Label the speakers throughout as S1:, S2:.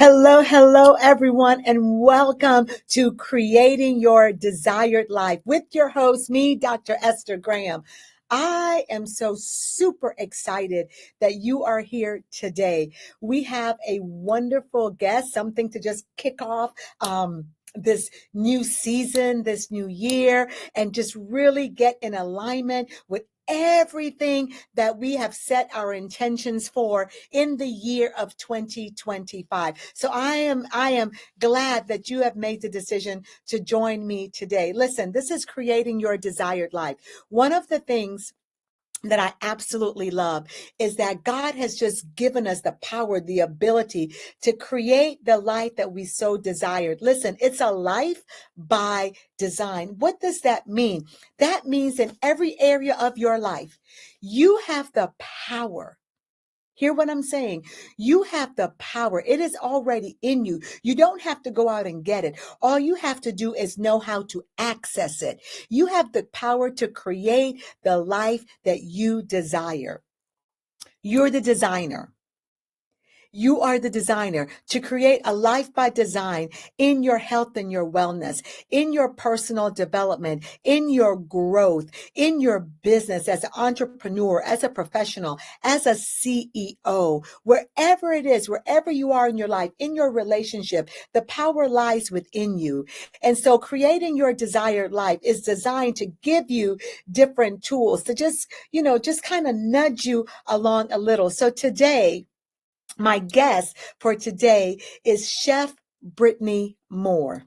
S1: Hello, hello, everyone, and welcome to Creating Your Desired Life with your host, me, Dr. Esther Graham. I am so super excited that you are here today. We have a wonderful guest, something to just kick off this new season, this new year, and just really get in alignment with everything that we have set our intentions for in the year of 2025. So I am glad that you have made the decision to join me today. Listen, this is Creating Your Desired Life. One of the things that I absolutely love is that God has just given us the power, the ability to create the life that we so desired. Listen, it's a life by design. What does that mean? That means in every area of your life, you have the power. Hear what I'm saying? You have the power. It is already in you. You don't have to go out and get it. All you have to do is know how to access it. You have the power to create the life that you desire. You're the designer. You are the designer to create a life by design in your health and your wellness, in your personal development, in your growth, in your business as an entrepreneur, as a professional, as a CEO, wherever it is, wherever you are in your life, in your relationship, the power lies within you. And so creating your desired life is designed to give you different tools to just kind of nudge you along a little. So today, my guest for today is Chef Brittany Moore.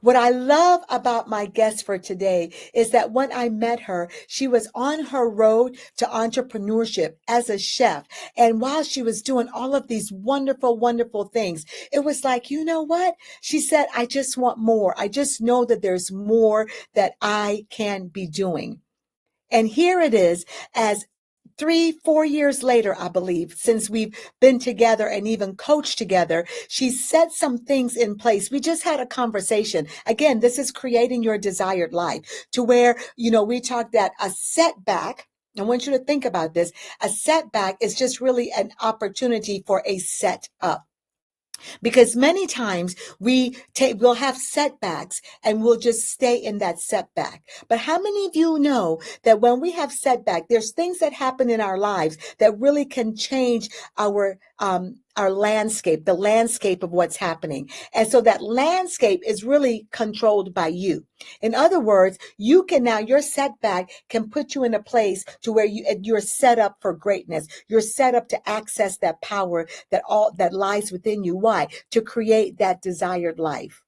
S1: What I love about my guest for today is that when I met her, she was on her road to entrepreneurship as a chef. And while she was doing all of these wonderful, wonderful things, it was like, you know what? She said, I just want more. I just know that there's more that I can be doing. And here it is, as 3, 4 years later, I believe, since we've been together and even coached together, she set some things in place. We just had a conversation. Again, this is creating your desired life to where, we talked that a setback. I want you to think about this. A setback is just really an opportunity for a set up. Because many times we'll have setbacks and we'll just stay in that setback. But how many of you know that when we have setback, there's things that happen in our lives that really can change our landscape, the landscape of what's happening. And so that landscape is really controlled by you. In other words, your setback can put you in a place to where you're set up for greatness. You're set up to access that power that lies within you. Why? To create that desired life,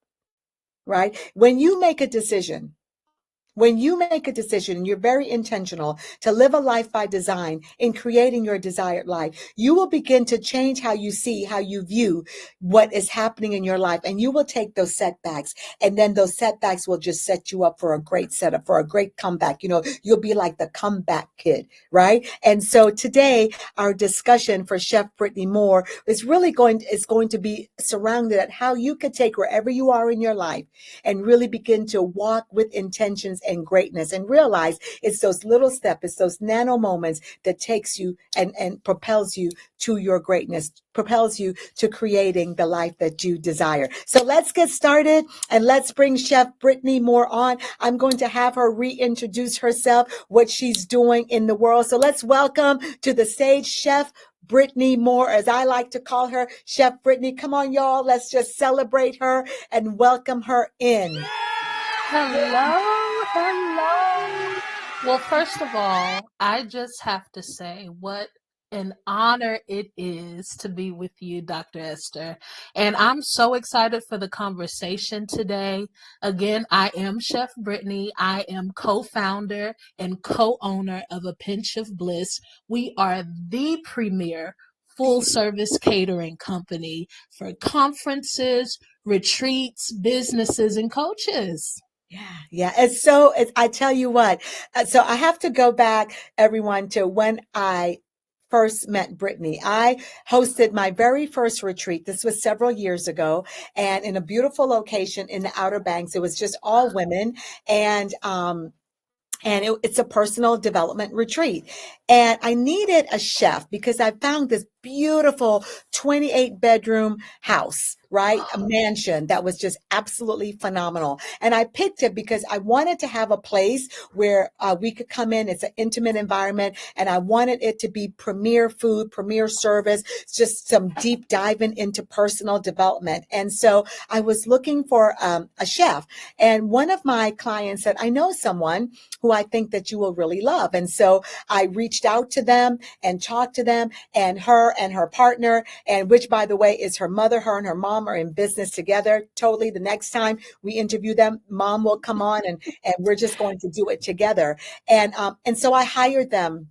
S1: right? When you make a decision and you're very intentional to live a life by design in creating your desired life, you will begin to change how you see, how you view what is happening in your life. And you will take those setbacks, and then those setbacks will just set you up for a great setup, for a great comeback. You'll be like the comeback kid, right? And so today, our discussion for Chef Brittany Moore is going to be surrounded at how you could take wherever you are in your life and really begin to walk with intentions and greatness, and realize it's those little steps, it's those nano moments that takes you and propels you to your greatness, propels you to creating the life that you desire. So let's get started and let's bring Chef Brittany Moore on. I'm going to have her reintroduce herself, what she's doing in the world. So let's welcome to the stage Chef Brittany Moore, as I like to call her, Chef Brittany. Come on, y'all. Let's just celebrate her and welcome her in.
S2: Hello. Well, first of all, I just have to say what an honor it is to be with you, Dr. Esther. And I'm so excited for the conversation today. Again, I am Chef Brittany. I am co-founder and co-owner of A Pinch of Bliss. We are the premier full-service catering company for conferences, retreats, businesses, and coaches.
S1: Yeah. I tell you what, so I have to go back, everyone, to when I first met Brittany. I hosted my very first retreat. This was several years ago, and in a beautiful location in the Outer Banks. It was just all women, and it's a personal development retreat. And I needed a chef because I found this beautiful 28 bedroom house, right? A mansion that was just absolutely phenomenal. And I picked it because I wanted to have a place where we could come in. It's an intimate environment, and I wanted it to be premier food, premier service, just some deep diving into personal development. And so I was looking for a chef. And one of my clients said, I know someone who I think that you will really love. And so I reached out to them and talked to them, and her partner, and which, by the way, is her mother. Her and her mom are in business together. Totally. The next time we interview them, mom will come on, and we're just going to do it together. And so I hired them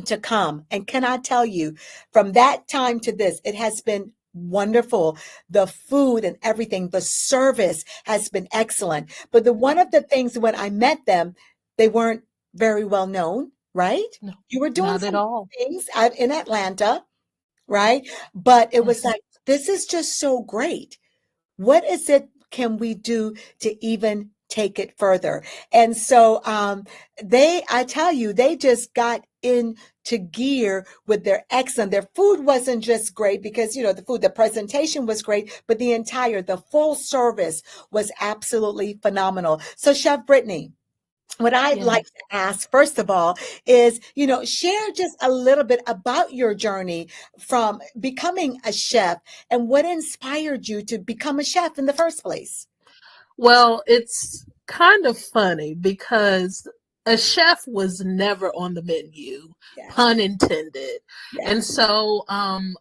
S1: to come. And can I tell you, from that time to this, it has been wonderful. The food and everything, the service has been excellent. But the one of the things when I met them, they weren't very well known, right?
S2: No,
S1: You were doing
S2: not at
S1: some
S2: all.
S1: things out in Atlanta, right? But it was
S2: Mhm.
S1: like, this is just so great. What is it can we do to even take it further? And so I tell you, they just got into gear with their excellent. Their food wasn't just great because, the presentation was great, but the full service was absolutely phenomenal. So Chef Brittany, what I'd like
S2: Yes.
S1: to ask, first of all, is, share just a little bit about your journey from becoming a chef and what inspired you to become a chef in the first place.
S2: Well, it's kind of funny because a chef was never on the menu,
S1: Yes,
S2: pun intended. And
S1: yes,
S2: so,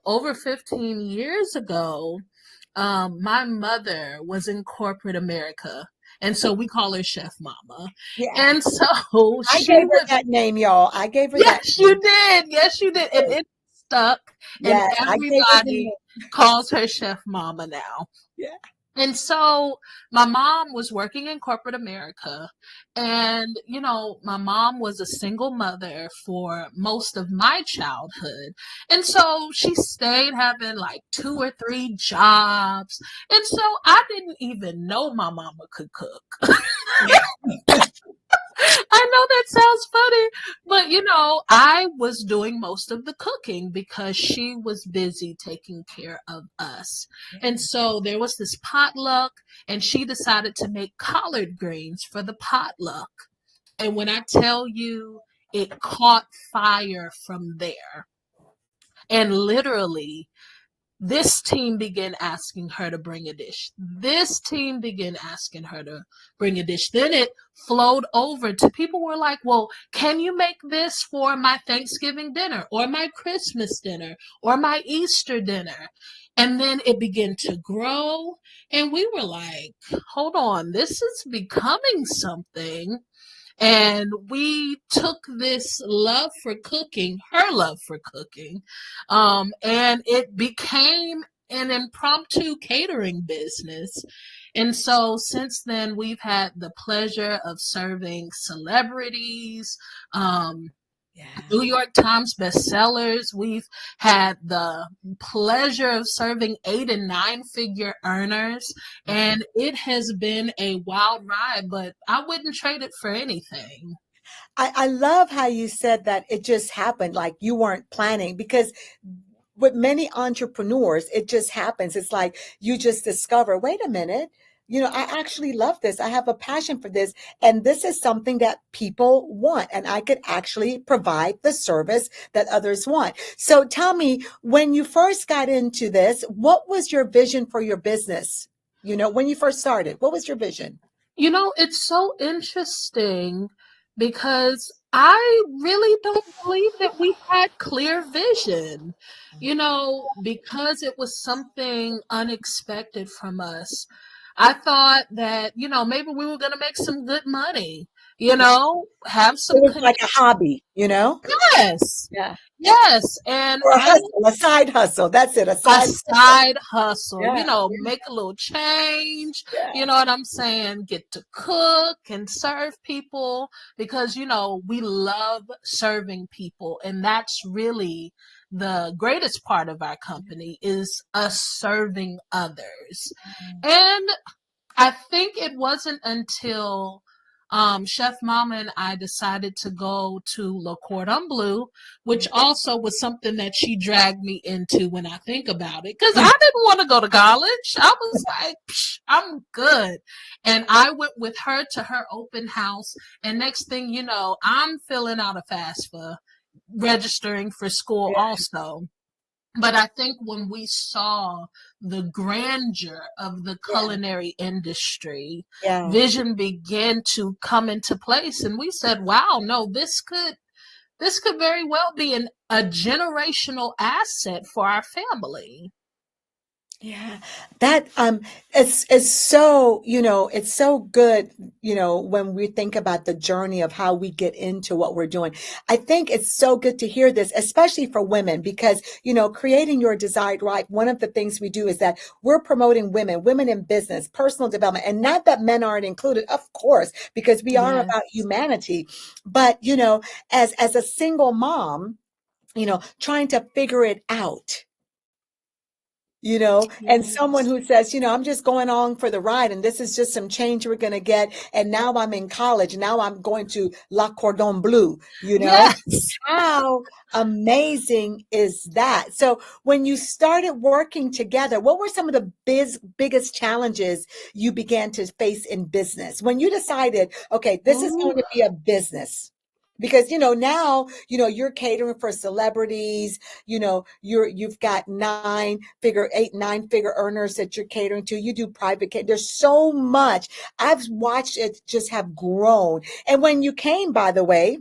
S2: over 15 years ago, my mother was in corporate America. And so we call her Chef Mama.
S1: yeah.
S2: And so
S1: I
S2: she
S1: gave her
S2: would,
S1: that name, y'all. I gave her that
S2: yes, you
S1: name.
S2: did. Yes, you did. And it stuck. And
S1: Yes, I gave her the
S2: everybody
S1: name.
S2: calls her Chef Mama now.
S1: Yeah.
S2: And so my mom was working in corporate America. And, my mom was a single mother for most of my childhood. And so she stayed having like 2 or 3 jobs. And so I didn't even know my mama could cook. I know that sounds funny, but I was doing most of the cooking because she was busy taking care of us. And so there was this potluck, and she decided to make collard greens for the potluck. And when I tell you, it caught fire from there. And literally, this team began asking her to bring a dish. This team began asking her to bring a dish. Then it flowed over to people were like, well, can you make this for my Thanksgiving dinner or my Christmas dinner or my Easter dinner? And then it began to grow. And we were like, hold on, this is becoming something. And we took this love for cooking, her love for cooking, and it became an impromptu catering business. And so since then, we've had the pleasure of serving celebrities,
S1: Yeah.
S2: New York Times bestsellers. We've had the pleasure of serving 8 and 9 figure earners, and it has been a wild ride, but I wouldn't trade it for anything.
S1: I love how you said that it just happened, like you weren't planning, because with many entrepreneurs, it just happens. It's like you just discover, wait a minute, I actually love this. I have a passion for this. And this is something that people want. And I could actually provide the service that others want. So tell me, when you first got into this, what was your vision for your business? When you first started, what was your vision?
S2: It's so interesting because I really don't believe that we had clear vision, because it was something unexpected from us. I thought that, maybe we were going to make some good money, have
S1: It
S2: some
S1: was like a
S2: connections.
S1: hobby.
S2: Yes.
S1: Yeah.
S2: Yes. And
S1: Or a
S2: I
S1: hustle, a side hustle. That's it, a
S2: a
S1: side hustle.
S2: side hustle,
S1: Yeah.
S2: make a little change, you
S1: Yeah.
S2: know what I'm saying? Get to cook and serve people because, we love serving people. And that's really the greatest part of our company is us serving others. And I think it wasn't until Chef Mama and I decided to go to Le Cordon Bleu, which also was something that she dragged me into when I think about it, because I didn't want to go to college. I was like, psh, I'm good. And I went with her to her open house. And next thing you know, I'm filling out a FAFSA, registering for school also. But I think when we saw the grandeur of the
S1: Yeah.
S2: culinary industry,
S1: Yeah.
S2: vision began to come into place, and we said, "Wow, no, this could very well be a generational asset for our family."
S1: Yeah, that it's so, it's so good, when we think about the journey of how we get into what we're doing. I think it's so good to hear this, especially for women, because, creating your desired life, one of the things we do is that we're promoting women in business, personal development, and not that men aren't included, of course, because we are about
S2: Yes.
S1: humanity. But, as a single mom, trying to figure it out, and someone
S2: Yes.
S1: who says, I'm just going on for the ride and this is just some change we're going to get. And now I'm in college. Now I'm going to La Cordon Bleu,
S2: Yes.
S1: How amazing is that? So when you started working together, what were some of the biggest challenges you began to face in business when you decided, okay, this is
S2: Ooh.
S1: going to be a business? Because now you're catering for celebrities. You've got 9 figure earners that you're catering to. You do private catering. There's so much. I've watched it just have grown. And when you came, by the way,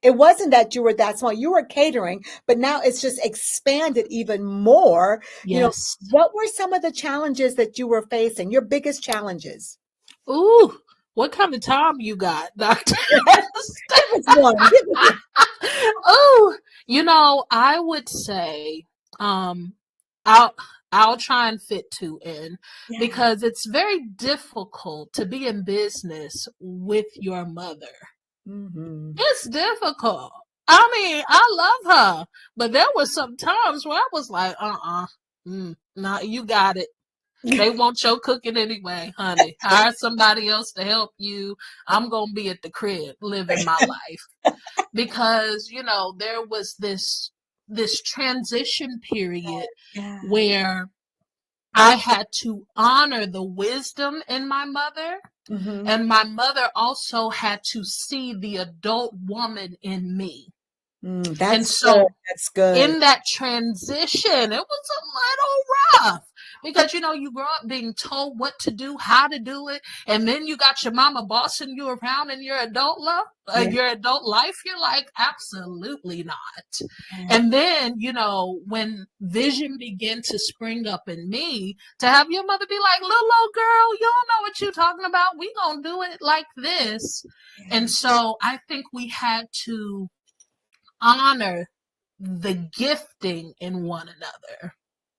S1: it wasn't that you were that small. You were catering, but now it's just expanded even more.
S2: Yes.
S1: What were some of the challenges that you were facing? Your biggest challenges?
S2: Ooh. What kind of time you got, Doctor?
S1: Give us one. Give us one.
S2: Oh, I would say, I'll I'll try and fit two in,
S1: Yeah.
S2: because it's very difficult to be in business with your mother.
S1: Hmm.
S2: It's difficult. I mean, I love her, but there were some times where I was like, nah, you got it. They want your cooking anyway, honey. Hire somebody else to help you. I'm gonna be at the crib living my life, because there was this transition period
S1: Yeah.
S2: where I had to honor the wisdom in my mother,
S1: Hmm.
S2: and my mother also had to see the adult woman in me. And
S1: That's good.
S2: so
S1: That's good.
S2: in that transition, it was a little rough, because you grow up being told what to do, how to do it, and then you got your mama bossing you around in
S1: Yeah.
S2: your adult life. You're like, absolutely not.
S1: Yeah.
S2: And then when vision began to spring up in me, to have your mother be like, little old girl, you don't know what you're talking about. We gonna do it like this.
S1: Yeah.
S2: And so I think we had to honor the gifting in one another.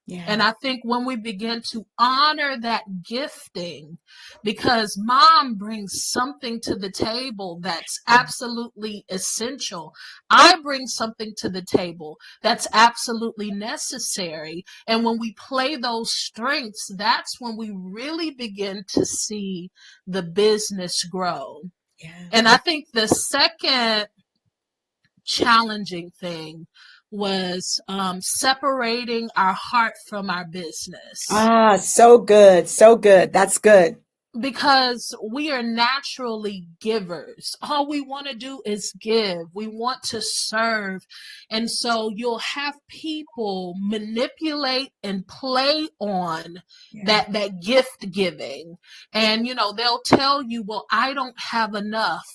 S1: Yeah.
S2: And I think when we begin to honor that gifting, because mom brings something to the table that's absolutely essential, I bring something to the table that's absolutely necessary. And when we play those strengths, that's when we really begin to see the business grow.
S1: Yeah.
S2: And I think the second challenging thing was separating our heart from our business,
S1: Ah, so good. So good. That's good.
S2: because we are naturally givers. All we want to do is give. We want to serve. And so you'll have people manipulate and play on
S1: Yeah.
S2: that gift giving. And they'll tell you, "Well, I don't have enough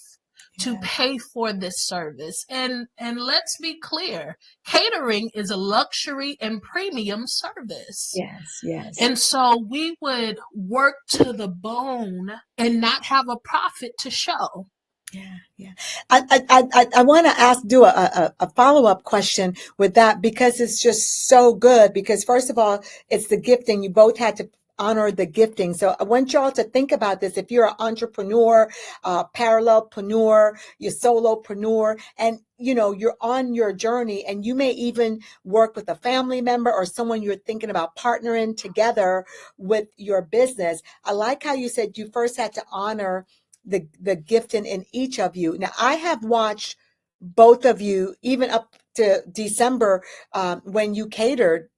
S2: to
S1: Yeah.
S2: pay for this service." And let's be clear, catering is a luxury and premium service.
S1: Yes. Yes.
S2: And so we would work to the bone and not have a profit to show.
S1: Yeah, yeah. I want to do a follow-up question with that, because it's just so good. Because first of all, it's the gifting. You both had to honor the gifting. So I want y'all to think about this. If you're an entrepreneur, parallelpreneur, you're solopreneur, and you're on your journey, and you may even work with a family member or someone you're thinking about partnering together with your business. I like how you said you first had to honor the gifting in each of you. Now, I have watched both of you even up to December, when you catered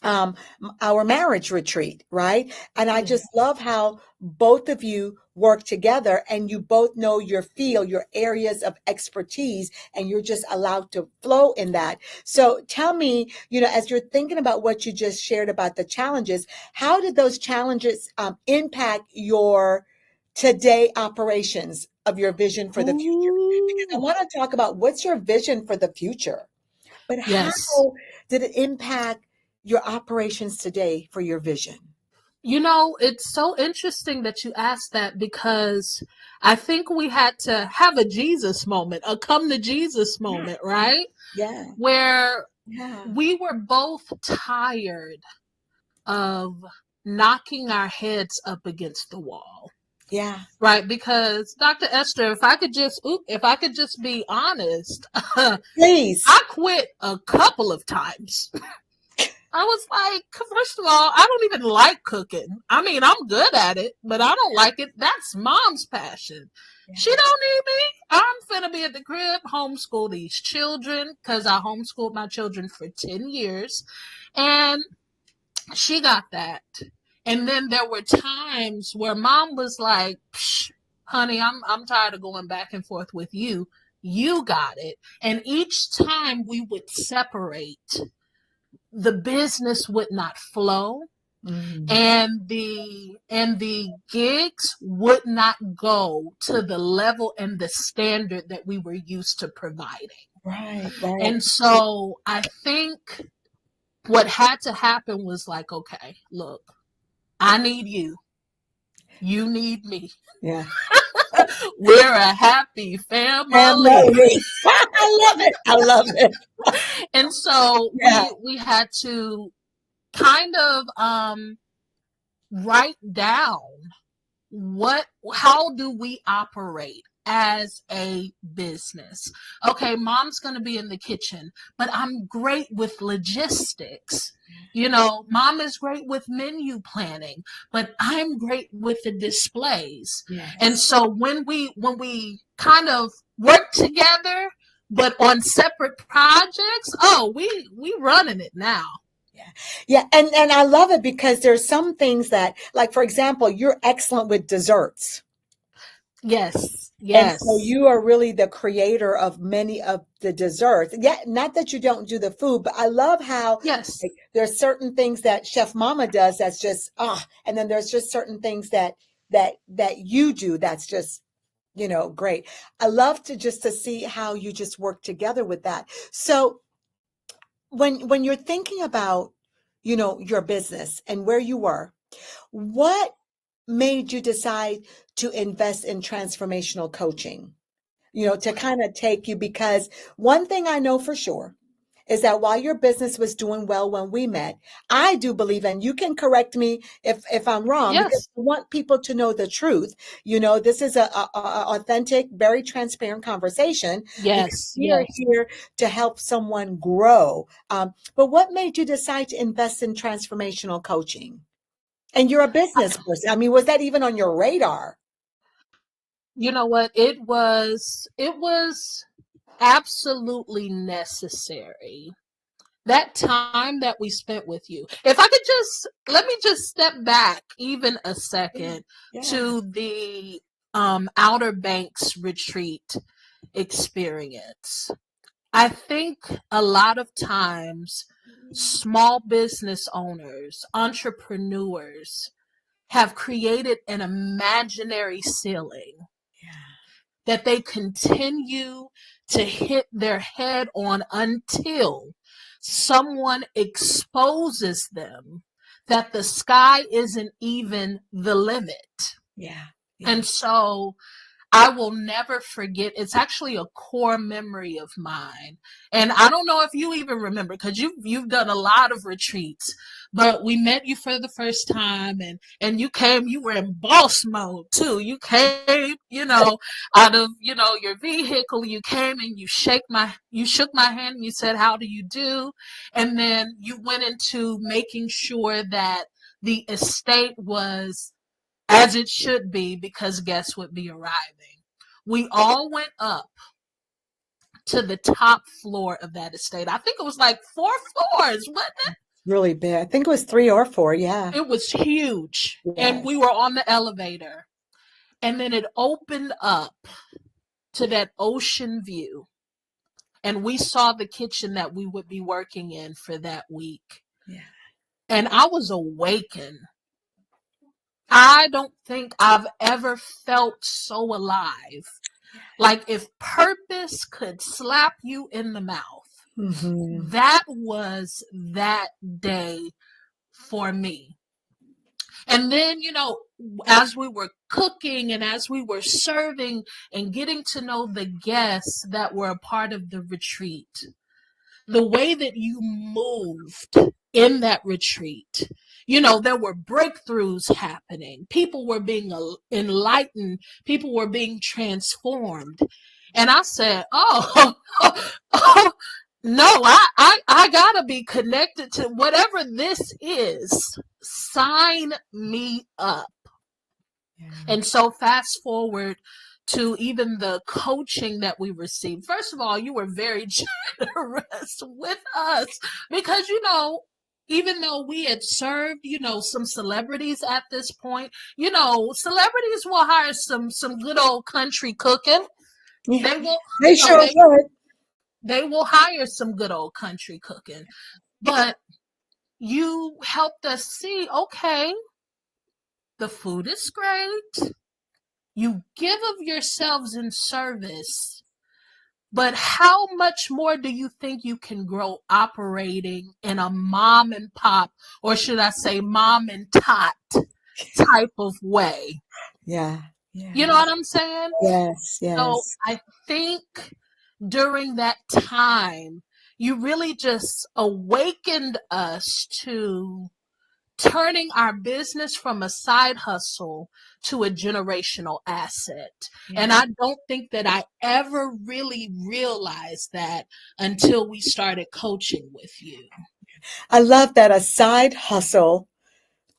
S1: um, our marriage retreat, right? And I just
S2: Yes.
S1: love how both of you work together and you both know your field, your areas of expertise, and you're just allowed to flow in that. So tell me, as you're thinking about what you just shared about the challenges, how did those challenges impact your today operations of your vision for the future? Because I
S2: Ooh.
S1: want to talk about what's your vision for the future. But
S2: Yes.
S1: how did it impact your operations today for your vision?
S2: It's so interesting that you asked that because I think we had to have a Jesus moment, a come to Jesus
S1: Yeah,
S2: moment, right?
S1: yeah,
S2: Where
S1: yeah,
S2: we were both tired of knocking our heads up against the wall.
S1: yeah.
S2: Right, because Dr. Esther, if I could just be honest,
S1: Please.
S2: I quit a couple of times. I was like, first of all, I don't even like cooking. I mean, I'm good at it, but I don't like it. That's mom's passion. She
S1: Yeah.
S2: don't need me. I'm finna be at the crib, homeschool these children, because I homeschooled my children for 10 years. And she got that. And then there were times where mom was like, Psh, honey, I'm tired of going back and forth with you. You got it. And each time we would separate, the business would not flow,
S1: Mm.
S2: and the gigs would not go to the level and the standard that we were used to providing.
S1: Right, right.
S2: And so I think what had to happen was like, okay, look, I need you. You need me.
S1: Yeah.
S2: We're a happy family.
S1: Family. I love it. I love it.
S2: And so
S1: Yeah.
S2: we had to kind of write down what how do we operate as a business. Okay, mom's going to be in the kitchen, but I'm great with logistics. Mom is great with menu planning, but I'm great with the displays. And
S1: Yes.
S2: so when we kind of work together but on separate projects, oh, we running it now.
S1: Yeah. Yeah. And I love it because there's some things that, like, for example, you're excellent with desserts.
S2: Yes,
S1: And so
S2: yes,
S1: you are really the creator of many of the desserts. Yeah, not that you don't do the food, but I love how,
S2: yes.
S1: like, there's certain things that Chef Mama does that's just and then there's just certain things that you do that's just, great. I love to see how you just work together with that. So when you're thinking about, your business and where you were, what made you decide to invest in transformational coaching? To kind of take you, because one thing I know for sure is that while your business was doing well when we met, I do believe, and you can correct me if I'm wrong, because
S2: Yes.
S1: I want people to know the truth. This is a authentic, very transparent conversation because
S2: Yes,
S1: we are
S2: yes.
S1: here to help someone grow. But what made you decide to invest in transformational coaching? And you're a business person. I mean, was that even on your radar?
S2: You know what? It was absolutely necessary. That time that we spent with you. If I could just let me just step back even a
S1: Yeah,
S2: second
S1: yeah,
S2: to the Outer Banks retreat experience. I think a lot of times small business owners, entrepreneurs have created an imaginary ceiling that they continue to hit their head on until someone exposes them that the sky isn't even the limit.
S1: yeah, yeah,
S2: And so I will never forget. It's actually a core memory of mine. And I don't know if you even remember because you've done a lot of retreats, but we met you for the first time and you were in boss mode too. You came, out of, your vehicle, you came and you shook my hand and you said, "How do you do?" And then you went into making sure that the estate was as it should be, because guests would be arriving. We all went up to the top floor of that estate. I think it was like 4 floors, wasn't it?
S1: Really big. I think it was 3 or 4. Yeah.
S2: It was huge. And we
S1: Yes.
S2: were on the elevator. And then it opened up to that ocean view. And we saw the kitchen that we would be working in for that week.
S1: Yeah.
S2: And I was awakened. I don't think I've ever felt so alive. Like if purpose could slap you in the mouth, that was that day for me. And then, as we were cooking and as we were serving and getting to know the guests that were a part of the retreat, the way that you moved in that retreat, there were breakthroughs happening. People were being enlightened. People were being transformed. And I said, oh, no, I gotta be connected to whatever this is. Sign me up. Yeah. And so fast forward to even the coaching that we received. First of all, you were very generous with us because, even though we had served, some celebrities at this point, celebrities will hire some good old country cooking.
S1: Yeah.
S2: They will hire some good old country cooking. But you helped us see, okay, the food is great. You give of yourselves in service. But how much more do you think you can grow operating in a mom and pop, or should I say mom and tot type of way?
S1: Yeah.
S2: You know what I'm saying?
S1: Yes.
S2: So I think during that time, you really just awakened us to turning our business from a side hustle to a generational asset. Yeah. And I don't think that I ever really realized that until we started coaching with you.
S1: I love that, a side hustle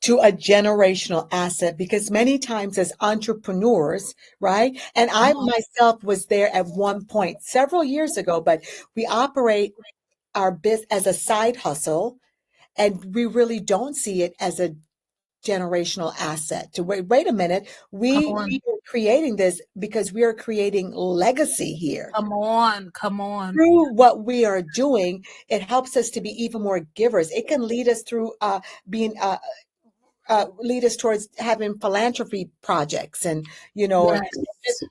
S1: to a generational asset, because many times as entrepreneurs, right? And I myself was there at one point several years ago, but we operate our business as a side hustle, and we really don't see it as a generational asset. To wait a minute, we are creating this because we are creating legacy here.
S2: Come on.
S1: Through what we are doing, it helps us to be even more givers. It can lead us through being lead us towards having philanthropy projects and
S2: yes.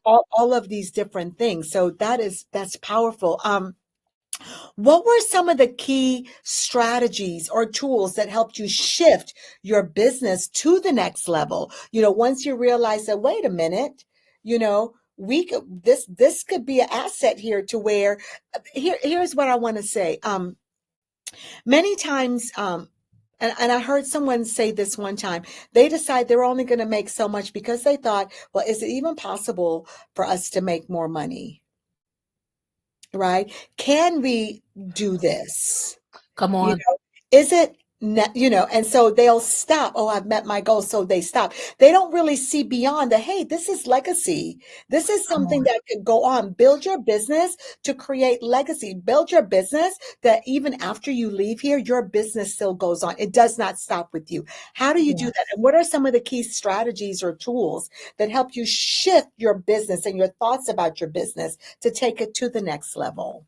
S1: all of these different things. So that's powerful. What were some of the key strategies or tools that helped you shift your business to the next level? Once you realize that, wait a minute, we could, this could be an asset here, to where here's what I want to say. Many times, and I heard someone say this one time, they decide they're only going to make so much because they thought, well, is it even possible for us to make more money? Right? Can we do this?
S2: Come on.
S1: Is it, and so they'll stop. Oh, I've met my goal. So they stop. They don't really see beyond the, hey, this is legacy. This is something that could go on. Build your business to create legacy. Build your business that even after you leave here, your business still goes on. It does not stop with you. How do you do that? And what are some of the key strategies or tools that help you shift your business and your thoughts about your business to take it to the next level?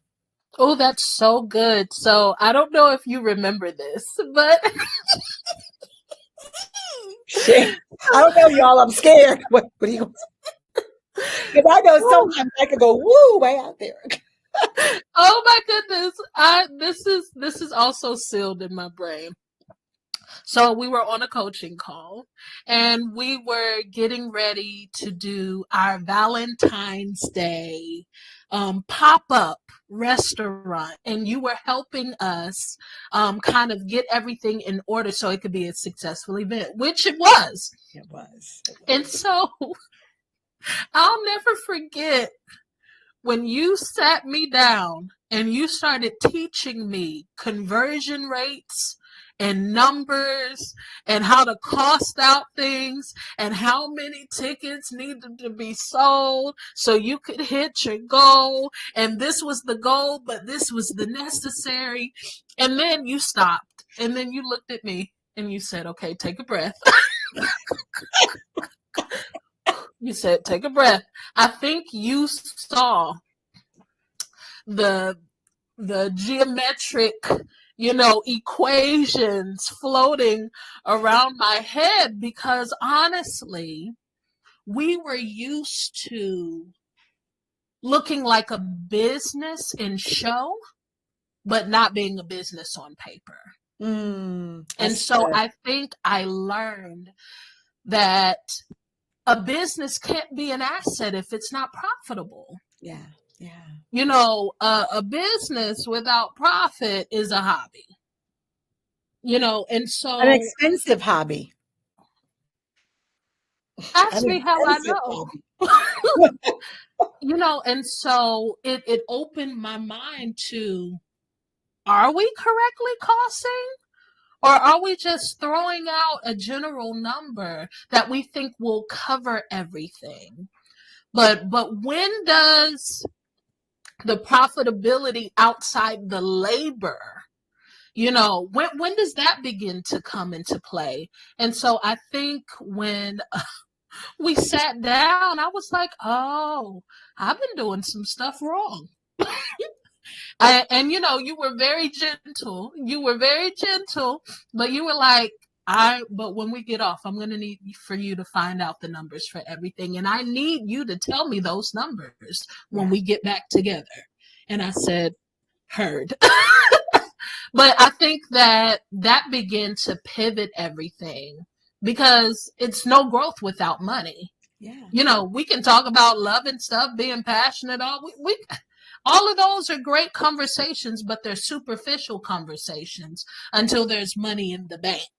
S2: Oh, that's so good. So I don't know if you remember this, but
S1: shit. I don't know, y'all. I'm scared. What are you? Because I know sometimes I could go woo way out there.
S2: Oh my goodness! This is also sealed in my brain. So we were on a coaching call and we were getting ready to do our Valentine's Day pop-up restaurant, and you were helping us kind of get everything in order so it could be a successful event, which it was.
S1: It was.
S2: And so I'll never forget when you sat me down and you started teaching me conversion rates and numbers and how to cost out things and how many tickets needed to be sold so you could hit your goal. And this was the goal, but this was the necessary. And then you stopped and then you looked at me and you said, okay, take a breath. You said, take a breath. I think you saw the geometric, equations floating around my head, because honestly, we were used to looking like a business in show, but not being a business on paper. And so
S1: good.
S2: I think I learned that a business can't be an asset if it's not profitable.
S1: Yeah. Yeah.
S2: A business without profit is a hobby. And
S1: An
S2: so
S1: expensive hobby.
S2: ask
S1: An
S2: me how I
S1: expensive
S2: know.
S1: hobby.
S2: And so it opened my mind to, are we correctly costing? Or are we just throwing out a general number that we think will cover everything? But when does the profitability outside the labor, when does that begin to come into play? And so I think when we sat down, I was like, oh, I've been doing some stuff wrong. And you were very gentle. You were very gentle, but you were like, but when we get off, I'm going to need for you to find out the numbers for everything. And I need you to tell me those numbers when we get back together. And I said, heard. But I think that began to pivot everything, because it's no growth without money.
S1: Yeah.
S2: We can talk about love and stuff, being passionate, all of those are great conversations, but they're superficial conversations until there's money in the bank.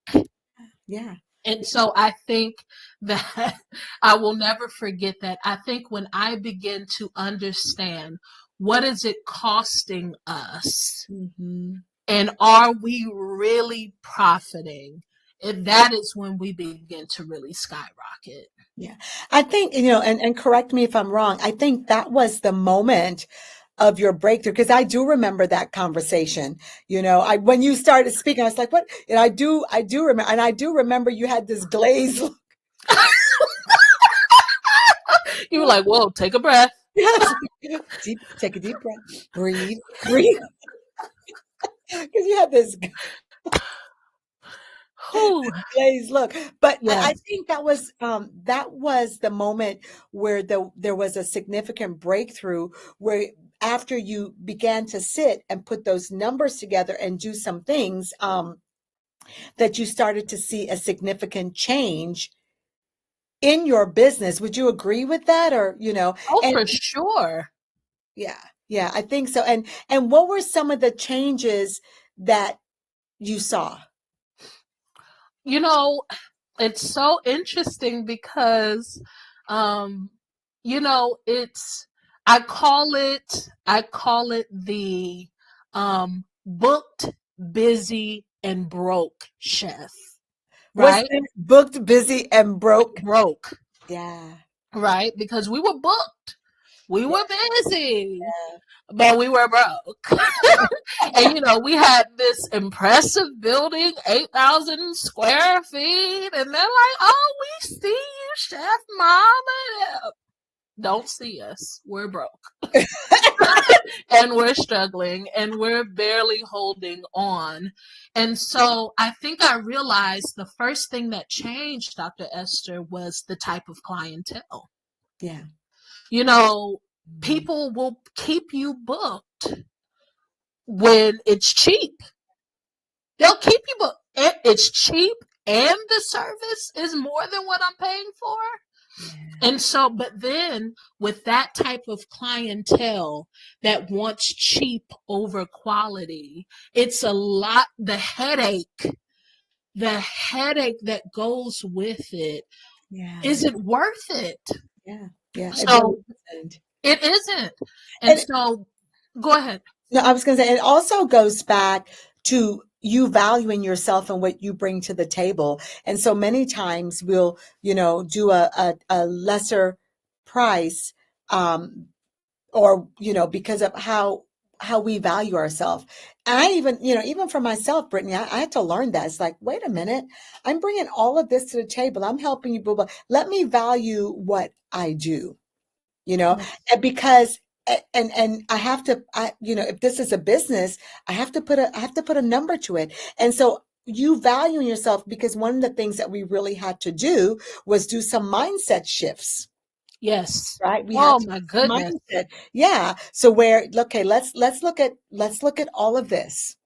S1: Yeah.
S2: And so I think that I will never forget that. I think when I begin to understand what is it costing us, and are we really profiting, that is when we begin to really skyrocket.
S1: Yeah. I think, and correct me if I'm wrong, I think that was the moment of your breakthrough, because I do remember that conversation. When you started speaking, I was like, what? And I do remember, and I do remember you had this glaze look.
S2: You were like, whoa, take a breath.
S1: Yes. Take a deep breath. Breathe. Because you had this glazed look. But I
S2: Yes.
S1: think that was the moment where there was a significant breakthrough, where after you began to sit and put those numbers together and do some things, that you started to see a significant change in your business. Would you agree with that? Or,
S2: Oh,
S1: and
S2: for sure.
S1: yeah, yeah, I think so. And what were some of the changes that you saw?
S2: It's so interesting because, um, it's, I call it the, booked, busy, and broke chef,
S1: Was
S2: right?
S1: it booked, busy, and broke?
S2: Broke,
S1: Yeah,
S2: right? Because we were booked, we
S1: yeah,
S2: were busy, but we were broke. And we had this impressive building, 8,000 square feet, and they're like, "Oh, we see you, Chef Mama." Don't see us. We're broke. And we're struggling and we're barely holding on. And so I think I realized the first thing that changed, Dr. Esther, was the type of clientele.
S1: yeah.
S2: You know, People will keep you booked when it's cheap. They'll keep you booked. It's cheap and the service is more than what I'm paying for.
S1: Yeah.
S2: And so, but then with that type of clientele that wants cheap over quality, it's a lot, the headache that goes with it
S1: Yeah.
S2: isn't worth it.
S1: Yeah. Yeah. It really
S2: So
S1: isn't.
S2: it isn't. And
S1: And
S2: so go ahead.
S1: no, I was going to say, it also goes back to you valuing yourself and what you bring to the table. And so many times we'll, do a lesser price, or, because of how we value ourselves. And I even, even for myself, Brittany, I had to learn that. It's like, wait a minute, I'm bringing all of this to the table. I'm helping you, blah, blah. Let me value what I do,
S2: Yes.
S1: and because and I have to, if this is a business, I have to put a number to it. And so you value yourself, because one of the things that we really had to do was do some mindset shifts.
S2: Yes.
S1: Right? We had
S2: Oh
S1: to
S2: my
S1: do
S2: goodness.
S1: mindset. Yeah. So where, okay, let's look at all of this,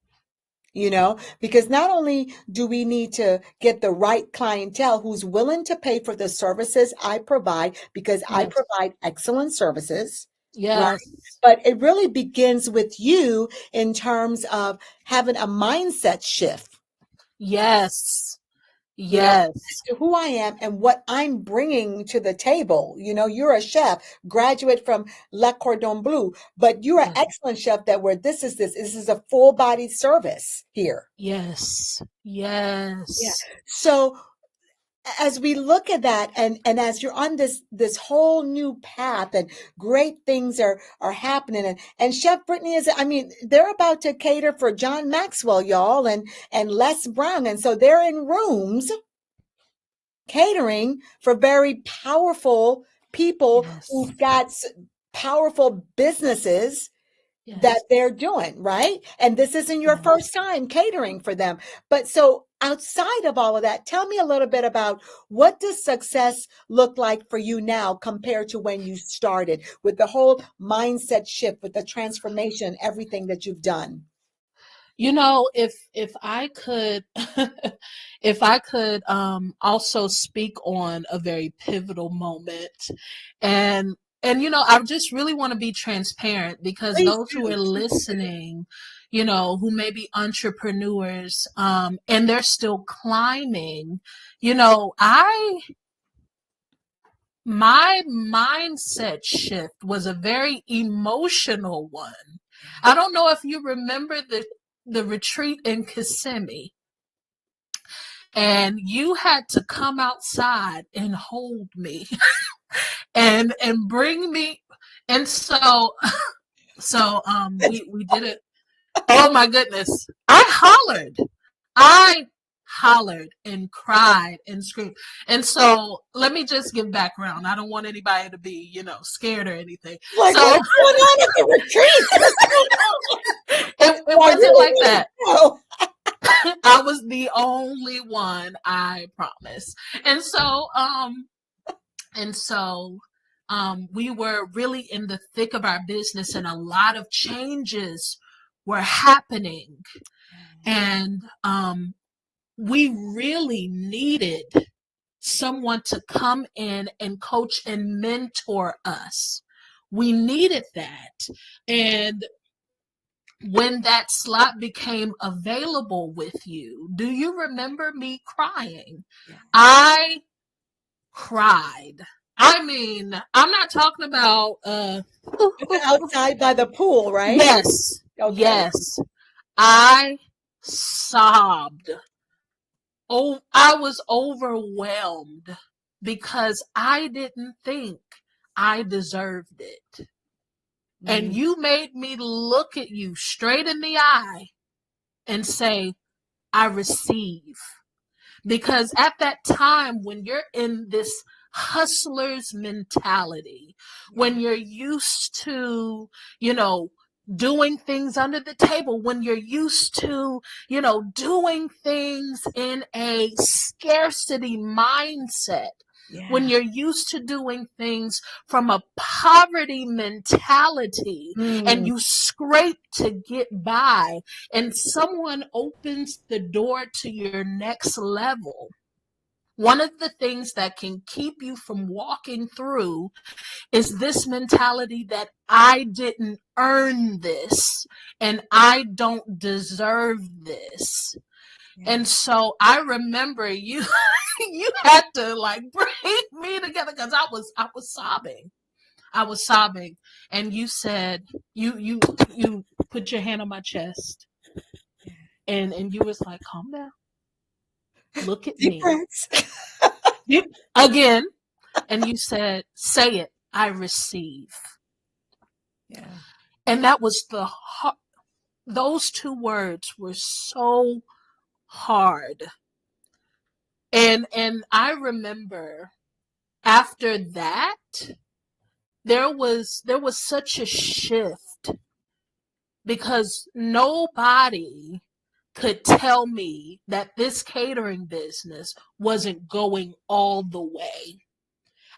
S1: because not only do we need to get the right clientele who's willing to pay for the services I provide, because I
S2: Yes.
S1: provide excellent services, right?
S2: Yes.
S1: But it really begins with you in terms of having a mindset shift.
S2: Yes.
S1: you know,
S2: Yes.
S1: to who I am and what I'm bringing to the table. You're a chef, graduate from Le Cordon Bleu, but you're an
S2: Yes.
S1: excellent chef that where this is a full body service here.
S2: Yes.
S1: Yeah.
S2: Yes.
S1: So as we look at that, and as you're on this whole new path, and great things are happening, and Chef Brittany is, I mean, they're about to cater for John Maxwell, y'all, and Les Brown. And so they're in rooms catering for very powerful people
S2: Yes.
S1: who've got powerful businesses that
S2: Yes.
S1: they're doing, right? And this isn't your first
S2: Yes.
S1: time catering for them. But so outside of all of that, tell me a little bit about, what does success look like for you now compared to when you started, with the whole mindset shift, with the transformation, everything that you've done?
S2: If I could if I could also speak on a very pivotal moment, and I just really want to be transparent, because
S1: Please
S2: those who
S1: do.
S2: are listening, who may be entrepreneurs, and they're still climbing, I my mindset shift was a very emotional one. I don't know if you remember the retreat in Kissimmee, and you had to come outside and hold me and bring me. And we did it. Oh my goodness. I hollered and cried and screamed. And so let me just give background. I don't want anybody to be, scared or anything.
S1: Like,
S2: So
S1: what's going on at the retreat? What is going on?
S2: it
S1: I
S2: wasn't
S1: really
S2: like
S1: need
S2: that.
S1: to know.
S2: I was the only one, I promise. And so, and so, we were really in the thick of our business, and a lot of changes were happening. And, we really needed someone to come in and coach and mentor us. We needed that. And when that slot became available with you, do you remember me crying?
S1: Yeah.
S2: I cried. I mean, I'm not talking about
S1: Outside by the pool, right?
S2: yes,
S1: Okay.
S2: yes. I sobbed. Oh, I was overwhelmed because I didn't think I deserved it. And
S1: Mm,
S2: you made me look at you straight in the eye and say, I receive. Because at that time, when you're in this hustler's mentality,
S1: yeah.
S2: when you're used to, you know, doing things under the table, when you're used to, doing things in a scarcity mindset, when
S1: Yeah.
S2: you're used to doing things from a poverty mentality, and
S1: Mm,
S2: you scrape to get by, and someone opens the door to your next level, one of the things that can keep you from walking through is this mentality that I didn't earn this and I don't deserve this.
S1: yeah.
S2: And so I remember you you had to like bring me together, because I was sobbing. I was sobbing, and you said, you put your hand on my chest, and you was like, calm down, look at
S1: Deep
S2: me.
S1: breaths.
S2: Again, and you said, say it, I receive.
S1: Yeah.
S2: And that was those two words were so hard. And I remember after that, there was such a shift because nobody could tell me that this catering business wasn't going all the way.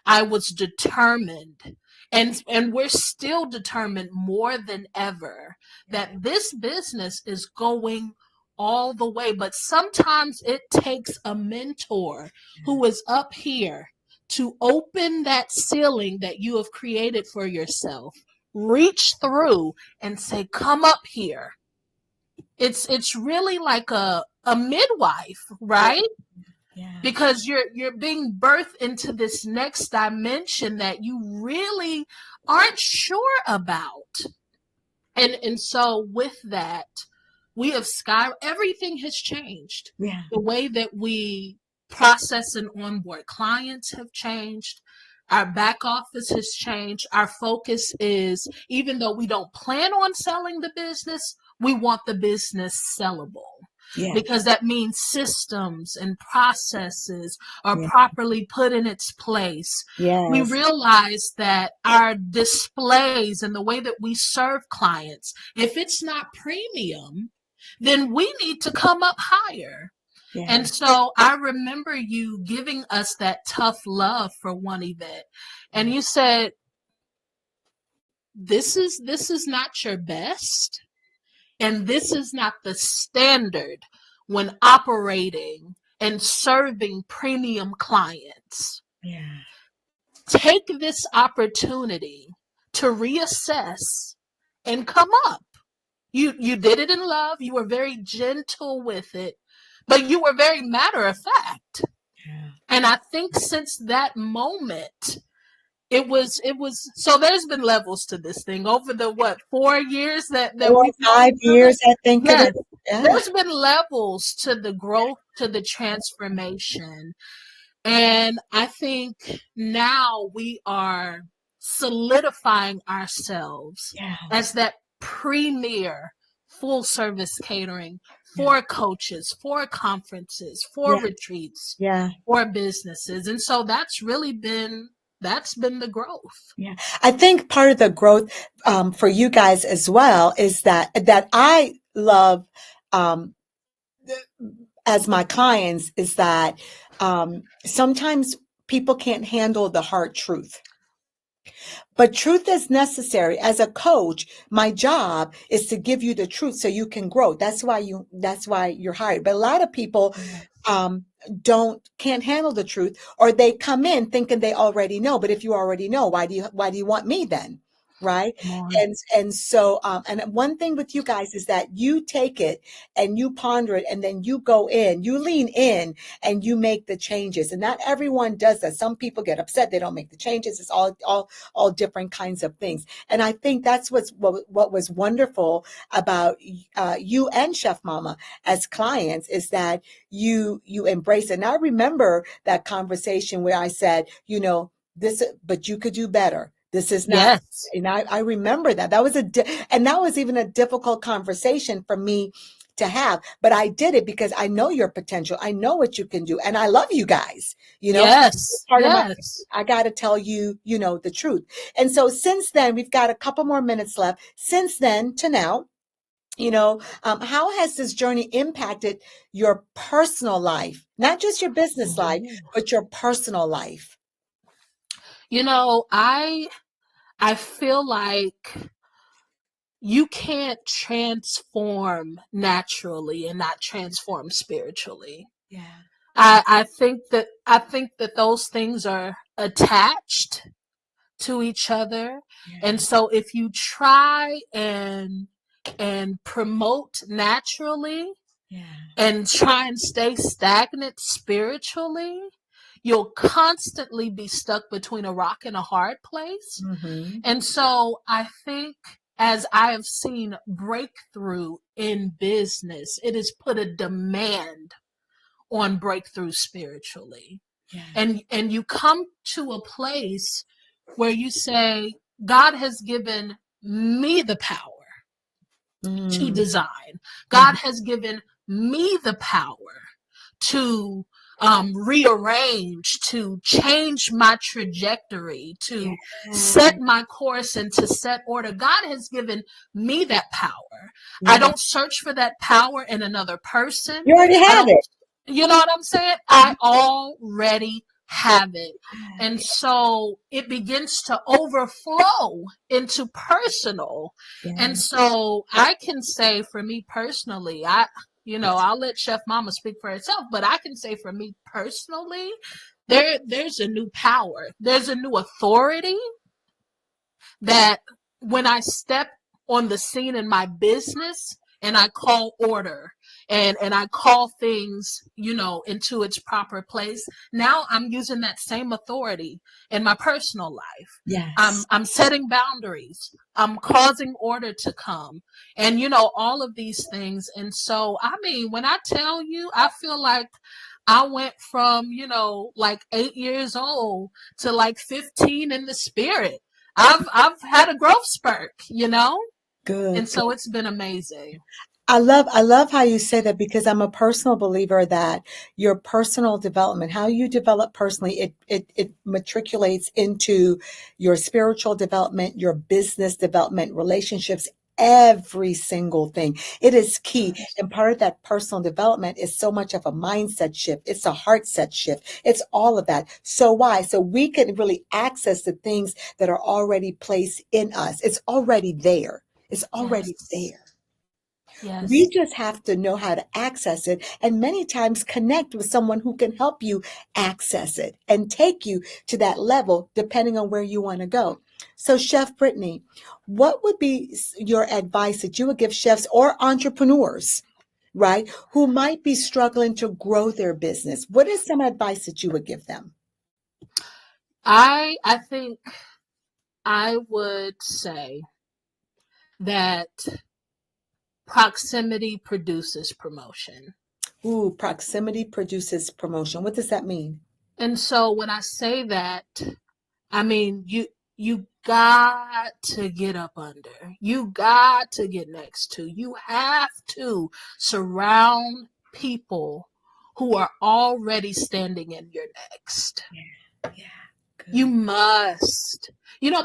S2: I was determined, and we're still determined more than ever that this business is going all the way. But sometimes it takes a mentor who is up here to open that ceiling that you have created for yourself, reach through and say, come up here. It's really like a midwife, right?
S1: Yeah.
S2: Because you're being birthed into this next dimension that you really aren't sure about. And so with that, we have everything has changed.
S1: Yeah.
S2: The way that we process and onboard clients have changed. Our back office has changed. Our focus is, even though we don't plan on selling the business, we want the business sellable.
S1: Yeah.
S2: Because that means systems and processes are
S1: Yeah.
S2: properly put in its place. We
S1: Yes.
S2: realize that our displays and the way that we serve clients, if it's not premium, then we need to come up higher.
S1: Yeah.
S2: And so I remember you giving us that tough love for one event. And you said, this is not your best. And this is not the standard when operating and serving premium clients.
S1: Yeah.
S2: Take this opportunity to reassess and come up. You did it in love. You were very gentle with it, but you were very matter of fact.
S1: Yeah.
S2: And I think since that moment, it was so there's been levels to this thing over the 4 years that
S1: 4 or
S2: we've known
S1: 5
S2: each other.
S1: years, I think it
S2: Yes,
S1: is. Yeah.
S2: there's been levels to the growth, to the transformation. And I think now we are solidifying ourselves
S1: Yeah.
S2: as that premier full service catering
S1: Yeah.
S2: for coaches, for conferences, for
S1: Yeah.
S2: retreats,
S1: Yeah.
S2: for businesses. And so that's been the growth.
S1: Yeah. I think part of the growth for you guys as well is that I love um, as my clients is that sometimes people can't handle the hard truth. But truth is necessary. As a coach, my job is to give you the truth so you can grow. That's why you're hired. But a lot of people um can't handle the truth, or they come in thinking they already know. But if you already know, why do you want me then? Right.
S2: Come on.
S1: And so and one thing with you guys is that you take it and you ponder it, and then you lean in and you make the changes. And not everyone does that. Some people get upset, they don't make the changes. It's all different kinds of things. And I think that's what was wonderful about you and Chef Mama as clients is that you embrace it. And I remember that conversation where I said, this, but you could do better. This is not.
S2: Yes.
S1: And I remember that. And that was even a difficult conversation for me to have, but I did it because I know your potential. I know what you can do. And I love you guys,
S2: Yes.
S1: part of my,
S2: Yes.
S1: I got to tell you, the truth. And so since then, we've got a couple more minutes left. Since then to now, how has this journey impacted your personal life? Not just your business life, but your personal life.
S2: I feel like you can't transform naturally and not transform spiritually.
S1: Yeah.
S2: I think that those things are attached to each other. And
S1: Yeah.
S2: so if you try and promote naturally
S1: Yeah.
S2: and try and stay stagnant spiritually, you'll constantly be stuck between a rock and a hard place.
S1: Mm-hmm.
S2: And so I think as I have seen breakthrough in business, it has put a demand on breakthrough spiritually.
S1: Yeah.
S2: And you come to a place where you say, God has given me the power to
S1: Mm.
S2: design. God
S1: Mhm.
S2: has given me the power to rearrange, to change my trajectory, to
S1: Yeah.
S2: set my course and to set order. God has given me that power. I
S1: Yeah.
S2: don't search for that power in another person.
S1: You already
S2: I
S1: have
S2: don't,
S1: it.
S2: you know what I'm saying? I already have it. And
S1: Yeah.
S2: so it begins to overflow into personal.
S1: Yeah.
S2: And so I can say for me personally, I'll let Chef Mama speak for herself, but I can say for me personally, there's a new power. There's a new authority that when I step on the scene in my business and I call order and I call things, into its proper place, now I'm using that same authority in my personal life.
S1: Yes.
S2: I'm setting boundaries. I'm causing order to come and, all of these things. And so, I mean, when I tell you, I feel like I went from, like 8 years old to like 15 in the spirit. I've had a growth spurt. And
S1: Good.
S2: so it's been amazing.
S1: I love how you say that because I'm a personal believer that your personal development, how you develop personally, it matriculates into your spiritual development, your business development, relationships, every single thing. It is key. And part of that personal development is so much of a mindset shift. It's a heart set shift. It's all of that. So why? So we can really access the things that are already placed in us. It's already there. It's already
S2: Yes.
S1: there. We
S2: Yes.
S1: just have to know how to access it and many times connect with someone who can help you access it and take you to that level depending on where you want to go. So, Chef Brittany, what would be your advice that you would give chefs or entrepreneurs, right, who might be struggling to grow their business? What is some advice that you would give them?
S2: I think I would say that proximity produces promotion.
S1: Ooh, proximity produces promotion. What does that mean?
S2: And so when I say that, I mean you got to get up under. You got to get next to. You have to surround people who are already standing in your next.
S1: Yeah, yeah,
S2: You
S1: good.
S2: must.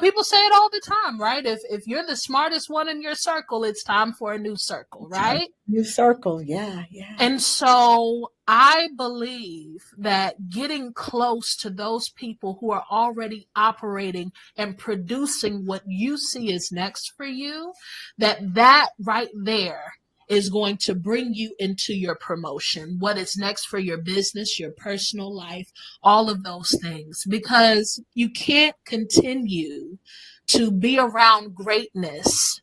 S2: People say it all the time, right? If you're the smartest one in your circle, it's time for a new circle,
S1: Time.
S2: right?
S1: New circle. Yeah, yeah.
S2: And so I believe that getting close to those people who are already operating and producing what you see is next for you, that right there is going to bring you into your promotion, what is next for your business, your personal life, all of those things, because you can't continue to be around greatness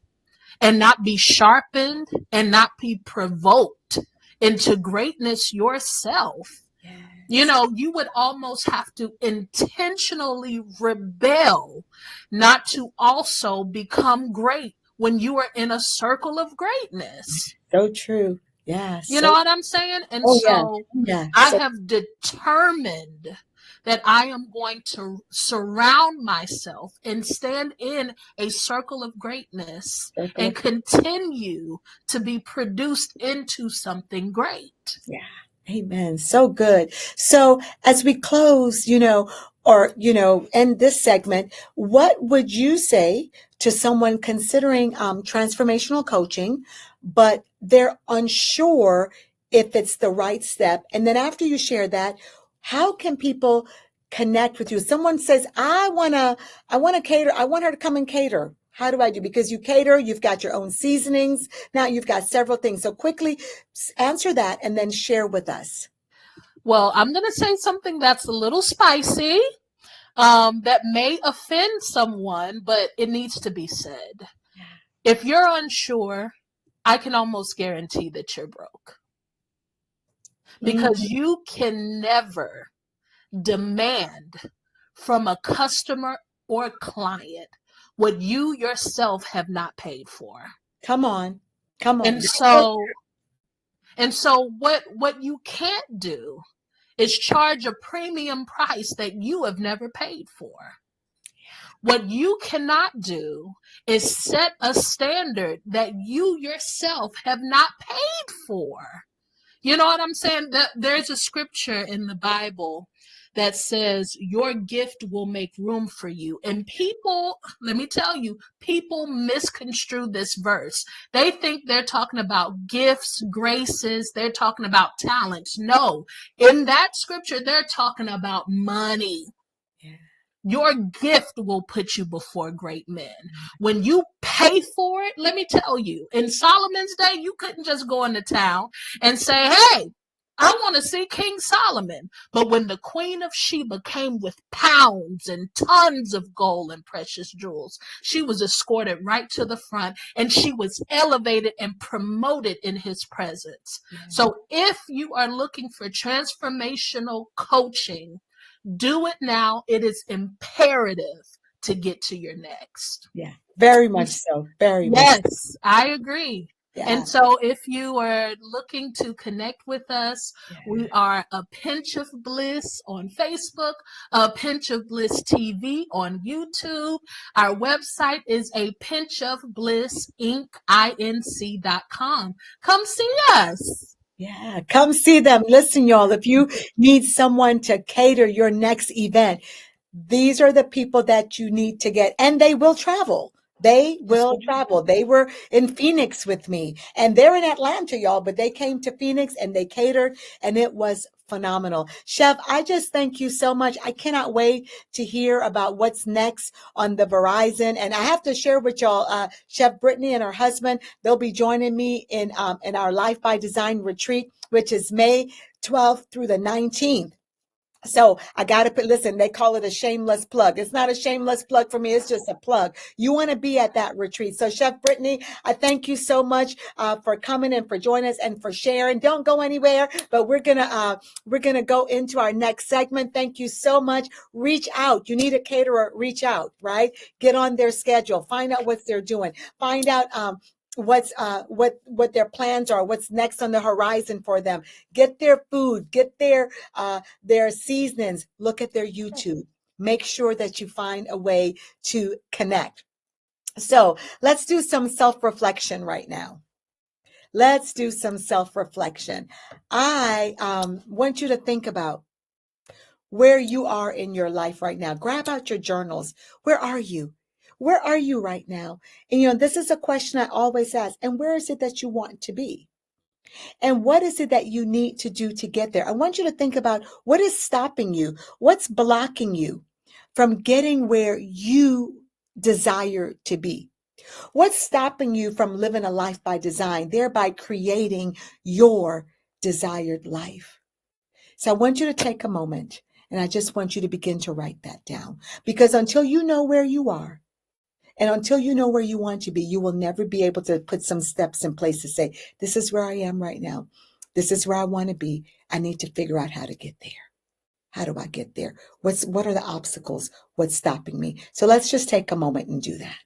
S2: and not be sharpened and not be provoked into greatness yourself.
S1: Yes.
S2: You would almost have to intentionally rebel not to also become great when you are in a circle of greatness.
S1: So true. Yeah.
S2: You know
S1: So,
S2: what I'm saying? And
S1: oh yeah.
S2: so
S1: Yeah.
S2: I
S1: So,
S2: have determined that I am going to surround myself and stand in a circle of greatness
S1: circle
S2: and
S1: of,
S2: continue to be produced into something great.
S1: yeah. Amen. So good. So as we close, or, end this segment, what would you say to someone considering transformational coaching, but they're unsure if it's the right step? And then after you share that, how can people connect with you? Someone says, I want to cater. I want her to come and cater. How do I do? Because you cater, you've got your own seasonings. Now you've got several things. So quickly answer that and then share with us.
S2: Well, I'm going to say something that's a little spicy, that may offend someone, but it needs to be said. If you're unsure, I can almost guarantee that you're broke because
S1: Mm,
S2: you can never demand from a customer or client what you yourself have not paid for.
S1: Come on. Come on.
S2: And so what you can't do is charge a premium price that you have never paid for. What you cannot do is set a standard that you yourself have not paid for. You know what I'm saying? There's a scripture in the Bible that says your gift will make room for you. And people, let me tell you, people misconstrue this verse. They think they're talking about gifts, graces, they're talking about talents. No, in that scripture, they're talking about money.
S1: Yeah.
S2: Your gift will put you before great men. When you pay for it, let me tell you, in Solomon's day, you couldn't just go into town and say, hey, I want to see King Solomon. But when the Queen of Sheba came with pounds and tons of gold and precious jewels, she was escorted right to the front and she was elevated and promoted in his presence. Yeah. So if you are looking for transformational coaching, do it now. It is imperative to get to your next.
S1: Yeah, very much so. Very much.
S2: Yes, I agree.
S1: Yeah.
S2: And so if you are looking to connect with us, we are A Pinch of Bliss on Facebook, A Pinch of Bliss TV on YouTube. Our website is A Pinch of Bliss Inc.com. Come see us.
S1: Yeah, come see them. Listen, y'all, if you need someone to cater your next event, these are the people that you need to get, and they will travel. They will travel. They were in Phoenix with me, and they're in Atlanta, y'all, but they came to Phoenix and they catered, and it was phenomenal. Chef, I just thank you so much. I cannot wait to hear about what's next on the Verizon. And I have to share with y'all, Chef Brittany and her husband, they'll be joining me in our Life by Design retreat, which is May 12th through the 19th. So I got to listen, they call it a shameless plug. It's not a shameless plug for me. It's just a plug. You want to be at that retreat. So Chef Brittany, I thank you so much for coming and for joining us and for sharing. Don't go anywhere, but we're going to go into our next segment. Thank you so much. Reach out. You need a caterer, reach out, right? Get on their schedule. Find out what they're doing. Find out, what their plans are, what's next on the horizon for them. Get their food, get their seasonings, look at their YouTube. Make sure that you find a way to connect. So let's do some self-reflection right now. Let's do some self-reflection. I want you to think about where you are in your life right now. Grab out your journals. Where are you? Where are you right now? And, this is a question I always ask. And where is it that you want to be? And what is it that you need to do to get there? I want you to think about what is stopping you? What's blocking you from getting where you desire to be? What's stopping you from living a life by design, thereby creating your desired life? So I want you to take a moment and I just want you to begin to write that down, because until you know where you are, and until you know where you want to be, you will never be able to put some steps in place to say, this is where I am right now. This is where I want to be. I need to figure out how to get there. How do I get there? What are the obstacles? What's stopping me? So let's just take a moment and do that.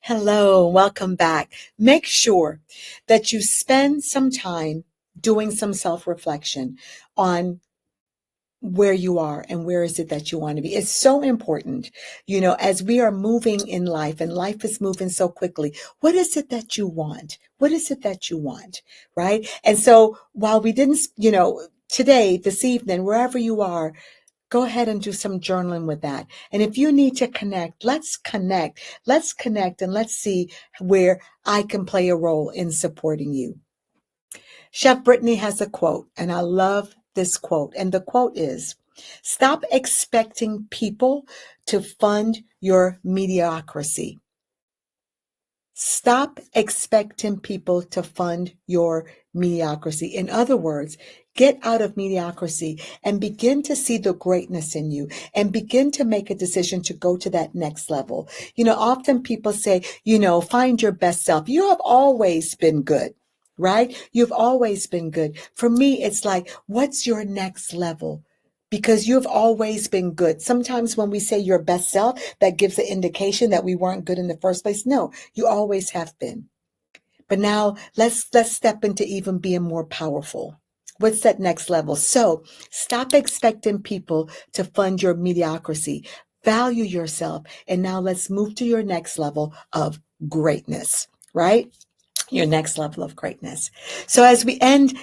S1: Hello, welcome back. Make sure that you spend some time doing some self-reflection on where you are and where is it that you want to be. It's so important, as we are moving in life and life is moving so quickly. What is it that you want? What is it that you want? Right? And so while we didn't, today, this evening, wherever you are, go ahead and do some journaling with that. And if you need to connect, let's connect. Let's connect and let's see where I can play a role in supporting you. Chef Brittany has a quote, and I love this quote. And the quote is, stop expecting people to fund your mediocrity. Stop expecting people to fund your mediocrity. In other words, get out of mediocrity and begin to see the greatness in you and begin to make a decision to go to that next level. Often people say, find your best self. You have always been good, right? You've always been good. For me, it's like, what's your next level? Because you've always been good. Sometimes when we say your best self, that gives an indication that we weren't good in the first place. No, you always have been. But now let's step into even being more powerful. What's that next level? So stop expecting people to fund your mediocrity. Value yourself. And now let's move to your next level of greatness, right? Your next level of greatness. So as we end,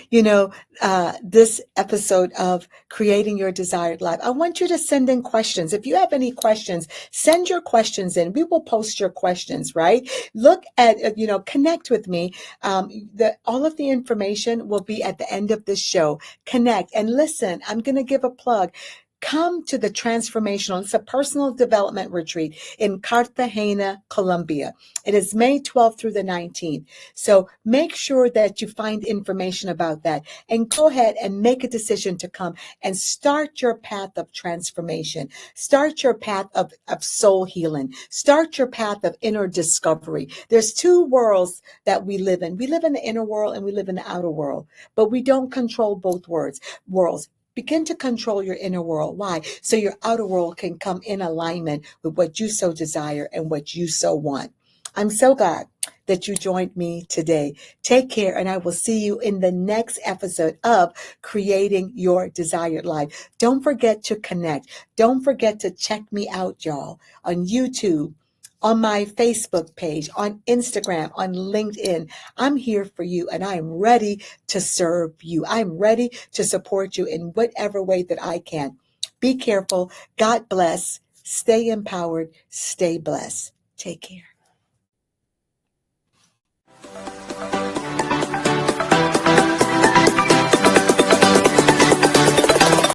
S1: this episode of Creating Your Desired Life, I want you to send in questions. If you have any questions, send your questions in. We will post your questions, right? Look at, connect with me. All of the information will be at the end of this show. Connect and listen. I'm going to give a plug. Come to the transformational. It's a personal development retreat in Cartagena, Colombia. It is May 12th through the 19th. So make sure that you find information about that and go ahead and make a decision to come and start your path of transformation. Start your path of soul healing. Start your path of inner discovery. There's two worlds that we live in. We live in the inner world and we live in the outer world, but we don't control both worlds. Begin to control your inner world. Why? So your outer world can come in alignment with what you so desire and what you so want. I'm so glad that you joined me today. Take care, and I will see you in the next episode of Creating Your Desired Life. Don't forget to connect. Don't forget to check me out, y'all, on YouTube, on my Facebook page, on Instagram, on LinkedIn. I'm here for you, and I am ready to serve you. I'm ready to support you in whatever way that I can. Be careful. God bless. Stay empowered. Stay blessed. Take care.